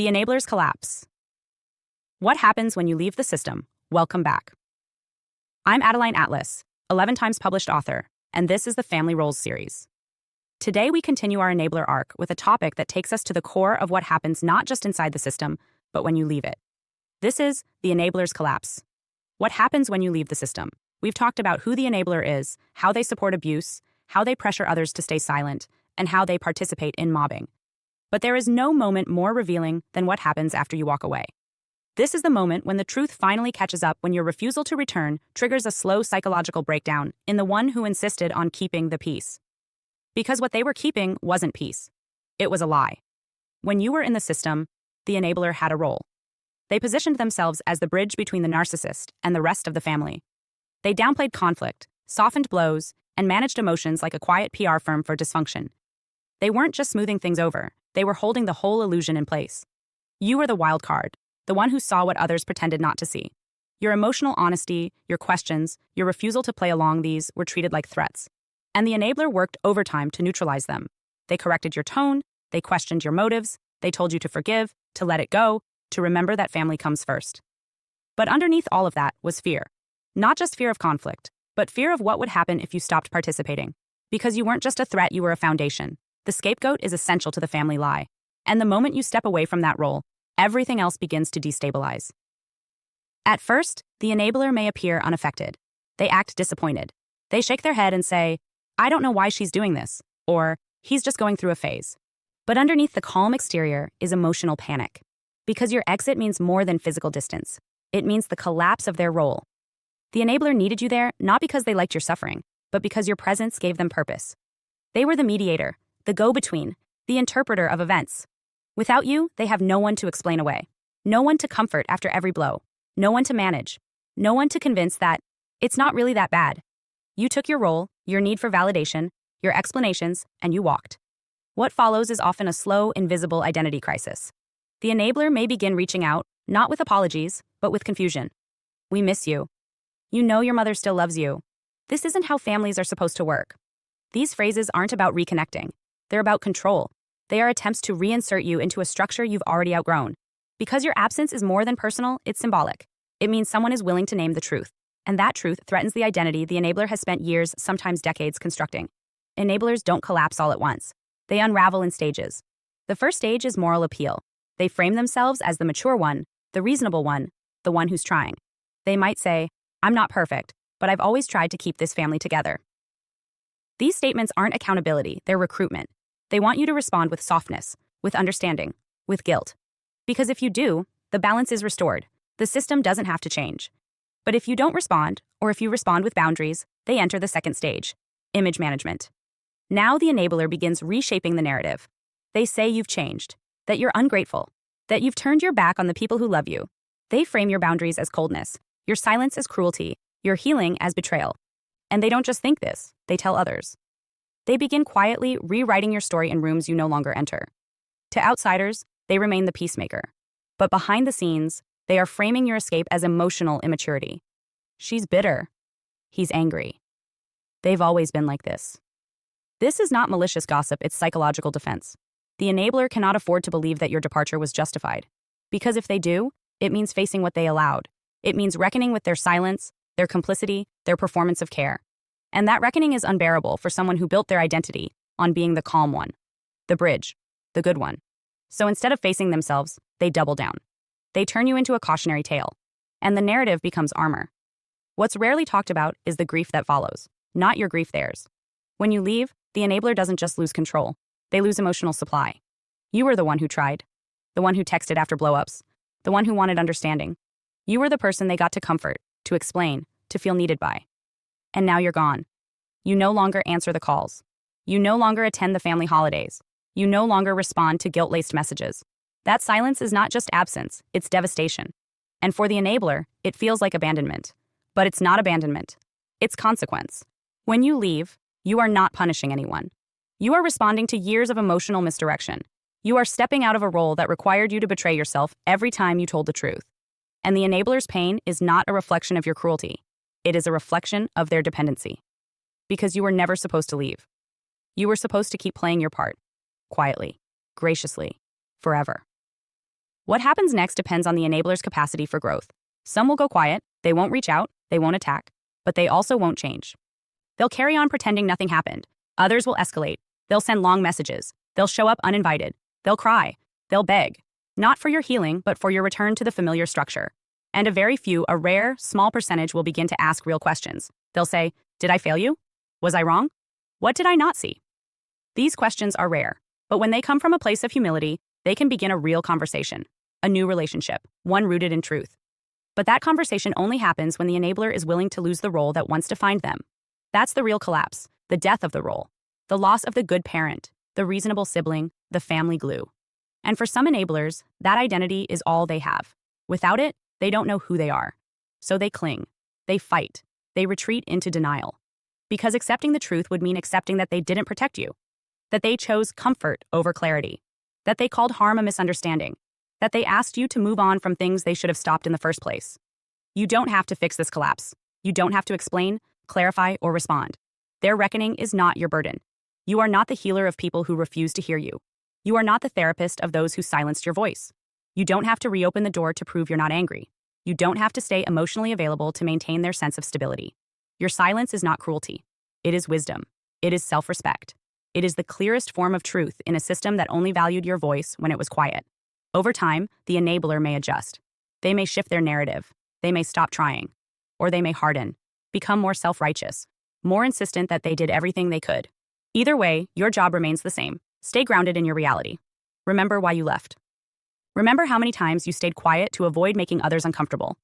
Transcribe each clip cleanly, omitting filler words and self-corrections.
The enablers collapse. What happens when you leave the system? Welcome back. I'm Adeline Atlas, 11 times published author, and this is the Family Roles series. Today we continue our enabler arc with a topic that takes us to the core of what happens not just inside the system, but when you leave it. This is the enablers collapse. What happens when you leave the system? We've talked about who the enabler is, how they support abuse, how they pressure others to stay silent, and how they participate in mobbing. But there is no moment more revealing than what happens after you walk away. This is the moment when the truth finally catches up, when your refusal to return triggers a slow psychological breakdown in the one who insisted on keeping the peace. Because what they were keeping wasn't peace. It was a lie. When you were in the system, the enabler had a role. They positioned themselves as the bridge between the narcissist and the rest of the family. They downplayed conflict, softened blows, and managed emotions like a quiet PR firm for dysfunction. They weren't just smoothing things over, they were holding the whole illusion in place. You were the wild card, the one who saw what others pretended not to see. Your emotional honesty, your questions, your refusal to play along, these were treated like threats. And the enabler worked overtime to neutralize them. They corrected your tone, they questioned your motives, they told you to forgive, to let it go, to remember that family comes first. But underneath all of that was fear. Not just fear of conflict, but fear of what would happen if you stopped participating. Because you weren't just a threat, you were a foundation. The scapegoat is essential to the family lie. And the moment you step away from that role, everything else begins to destabilize. At first, the enabler may appear unaffected. They act disappointed. They shake their head and say, "I don't know why she's doing this," or "he's just going through a phase." But underneath the calm exterior is emotional panic. Because your exit means more than physical distance. It means the collapse of their role. The enabler needed you there not because they liked your suffering, but because your presence gave them purpose. They were the mediator, the go-between, the interpreter of events. Without you, they have no one to explain away. No one to comfort after every blow. No one to manage. No one to convince that it's not really that bad. You took your role, your need for validation, your explanations, and you walked. What follows is often a slow, invisible identity crisis. The enabler may begin reaching out, not with apologies, but with confusion. "We miss you. You know your mother still loves you. This isn't how families are supposed to work." These phrases aren't about reconnecting. They're about control. They are attempts to reinsert you into a structure you've already outgrown. Because your absence is more than personal, it's symbolic. It means someone is willing to name the truth. And that truth threatens the identity the enabler has spent years, sometimes decades, constructing. Enablers don't collapse all at once. They unravel in stages. The first stage is moral appeal. They frame themselves as the mature one, the reasonable one, the one who's trying. They might say, "I'm not perfect, but I've always tried to keep this family together." These statements aren't accountability, they're recruitment. They want you to respond with softness, with understanding, with guilt. Because if you do, the balance is restored. The system doesn't have to change. But if you don't respond, or if you respond with boundaries, they enter the second stage, image management. Now the enabler begins reshaping the narrative. They say you've changed, that you're ungrateful, that you've turned your back on the people who love you. They frame your boundaries as coldness, your silence as cruelty, your healing as betrayal. And they don't just think this, they tell others. They begin quietly rewriting your story in rooms you no longer enter. To outsiders, they remain the peacemaker. But behind the scenes, they are framing your escape as emotional immaturity. She's bitter. He's angry. They've always been like this. This is not malicious gossip, it's psychological defense. The enabler cannot afford to believe that your departure was justified. Because if they do, it means facing what they allowed. It means reckoning with their silence, their complicity, their performance of care. And that reckoning is unbearable for someone who built their identity on being the calm one, the bridge, the good one. So instead of facing themselves, they double down. They turn you into a cautionary tale. And the narrative becomes armor. What's rarely talked about is the grief that follows, not your grief, theirs. When you leave, the enabler doesn't just lose control, they lose emotional supply. You were the one who tried, the one who texted after blowups, the one who wanted understanding. You were the person they got to comfort, to explain, to feel needed by. And now you're gone. You no longer answer the calls. You no longer attend the family holidays. You no longer respond to guilt-laced messages. That silence is not just absence, it's devastation. And for the enabler, it feels like abandonment. But it's not abandonment. It's consequence. When you leave, you are not punishing anyone. You are responding to years of emotional misdirection. You are stepping out of a role that required you to betray yourself every time you told the truth. And the enabler's pain is not a reflection of your cruelty. It is a reflection of their dependency. Because you were never supposed to leave. You were supposed to keep playing your part, quietly, graciously, forever. What happens next depends on the enabler's capacity for growth. Some will go quiet, they won't reach out, they won't attack, but they also won't change. They'll carry on pretending nothing happened. Others will escalate. They'll send long messages. They'll show up uninvited. They'll cry. They'll beg. Not for your healing, but for your return to the familiar structure. And a very few, a rare, small percentage will begin to ask real questions. They'll say, "Did I fail you? Was I wrong? What did I not see?" These questions are rare, but when they come from a place of humility, they can begin a real conversation, a new relationship, one rooted in truth. But that conversation only happens when the enabler is willing to lose the role that once defined them. That's the real collapse, the death of the role, the loss of the good parent, the reasonable sibling, the family glue. And for some enablers, that identity is all they have. Without it, they don't know who they are. So they cling, they fight, they retreat into denial. Because accepting the truth would mean accepting that they didn't protect you, that they chose comfort over clarity, that they called harm a misunderstanding, that they asked you to move on from things they should have stopped in the first place. You don't have to fix this collapse. You don't have to explain, clarify, or respond. Their reckoning is not your burden. You are not the healer of people who refuse to hear you. You are not the therapist of those who silenced your voice. You don't have to reopen the door to prove you're not angry. You don't have to stay emotionally available to maintain their sense of stability. Your silence is not cruelty. It is wisdom. It is self-respect. It is the clearest form of truth in a system that only valued your voice when it was quiet. Over time, the enabler may adjust. They may shift their narrative. They may stop trying. Or they may harden, become more self-righteous, more insistent that they did everything they could. Either way, your job remains the same. Stay grounded in your reality. Remember why you left. Remember how many times you stayed quiet to avoid making others uncomfortable.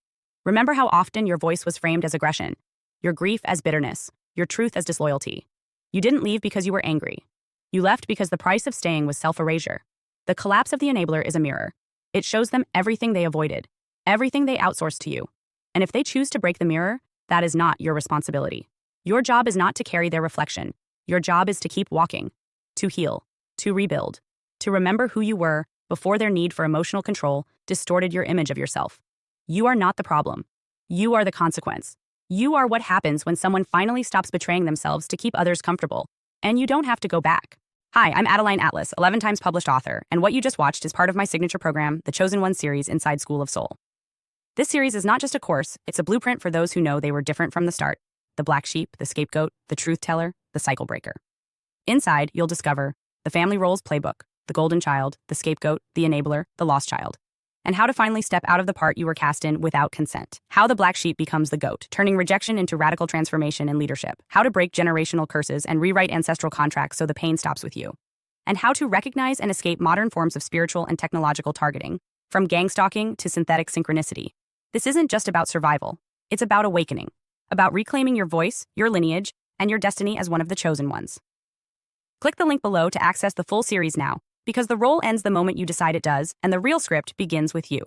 Remember how often your voice was framed as aggression, your grief as bitterness, your truth as disloyalty. You didn't leave because you were angry. You left because the price of staying was self-erasure. The collapse of the enabler is a mirror. It shows them everything they avoided, everything they outsourced to you. And if they choose to break the mirror, that is not your responsibility. Your job is not to carry their reflection. Your job is to keep walking, to heal, to rebuild, to remember who you were before their need for emotional control distorted your image of yourself. You are not the problem. You are the consequence. You are what happens when someone finally stops betraying themselves to keep others comfortable. And you don't have to go back. Hi, I'm Adeline Atlas, 11 times published author, and what you just watched is part of my signature program, the Chosen One series inside School of Soul. This series is not just a course, it's a blueprint for those who know they were different from the start. The black sheep, the scapegoat, the truth teller, the cycle breaker. Inside, you'll discover the family roles playbook, the golden child, the scapegoat, the enabler, the lost child, and how to finally step out of the part you were cast in without consent. How the black sheep becomes the goat, turning rejection into radical transformation in leadership. How to break generational curses and rewrite ancestral contracts so the pain stops with you. And how to recognize and escape modern forms of spiritual and technological targeting, from gang stalking to synthetic synchronicity. This isn't just about survival. It's about awakening, about reclaiming your voice, your lineage, and your destiny as one of the chosen ones. Click the link below to access the full series now, because the role ends the moment you decide it does, and the real script begins with you.